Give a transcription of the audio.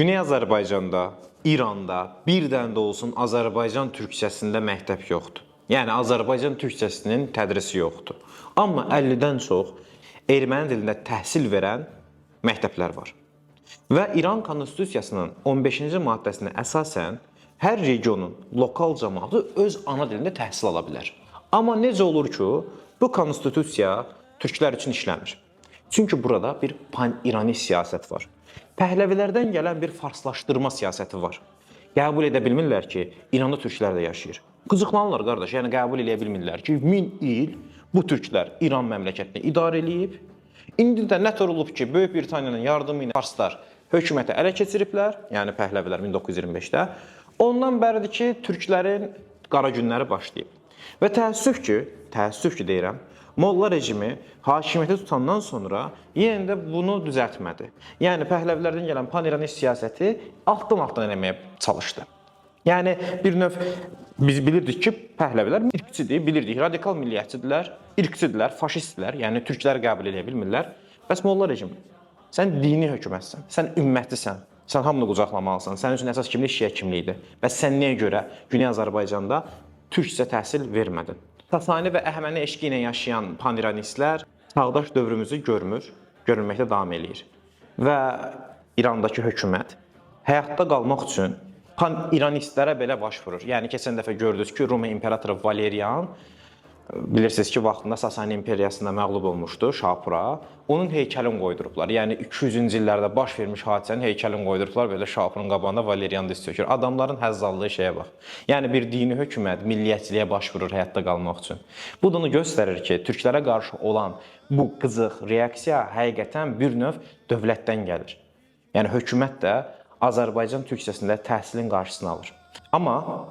Güney Azərbaycanda, İranda birdən də olsun Azərbaycan türkçəsində məktəb yoxdur. Yəni Azərbaycan türkçəsinin tədrisi yoxdur. Amma 50-dən çox erməni dilində təhsil verən məktəblər var. Və İran Konstitusiyasının 15-ci maddəsinə əsasən hər regionun lokal cəmaatı öz ana dilində təhsil ala bilər. Amma necə olur ki, bu konstitusiya türklər üçün işləmir. Çünki burada bir pan-İrani siyasət var. Pəhləvilərdən gələn bir farslaşdırma siyasəti var. Qəbul edə bilmirlər ki, İranda türklər də yaşayır. Qıcıqlanırlar qardaş, yəni qəbul edə bilmirlər ki, 1000 il bu türklər İran məmləkətini idarə eləyib. İndi də nətər olub ki, Böyük Britaniyanın yardımı ilə farslar hökuməti ələ keçiriblər, yəni pəhləvilər 1925-də. Ondan bəridir ki, türklərin qara günləri başlayıb. Və təəssüf ki deyirəm, Molla rejimi hakimiyyəti tutandan sonra yenə də bunu düzəltmədi. Yəni pəhləvilərdən gələn pan-İrani siyasəti altdan eləməyə çalışdı. Yəni bir növ biz bilirdik ki, pəhləvilər irqçidir, bilirdik, radikal milliyyətçidirlər, irqçidirlər, faşistdirlər, yəni türkləri qəbul edə bilmirlər. Bəs Molla rejimi, sən dini hökumətsən, sən ümmətlisən, sən hamını qucaqlamalısan, sənin üçün əsas kimlik şiə kimliyidir. Bəs sən niyə görə Güney Azərbaycanda türkcə təhsil vermədin? Sasani və Əhəməni eşqi ilə yaşayan pan-İranistlər çağdaş dövrümüzü görünməkdə davam eləyir. Və İrandakı hökumət həyatda qalmaq üçün pan-İranistlərə belə baş vurur. Yəni keçən dəfə gördünüz ki, Roma imperatoru Valerian, bilirsiniz ki, vaxtında Sasani imperiyasında məğlub olmuşdu Şapura. Onun heykəlini qoydurublar. Yəni 200-cü illərdə baş vermiş hadisənin heykəlini qoydurublar. Belə Şapurun qabağında Valerian diz çökür. Adamların həzz aldığı şeyə bax. Yəni bir dini hökumət milliyyətçiliyə baş vurur həyatda qalmaq üçün. Bu da onu göstərir ki, türklərə qarşı olan bu qızıq reaksiya həqiqətən bir növ dövlətdən gəlir. Yəni hökumət də Azərbaycan türkçəsində təhsilin qarşısını alır. Amma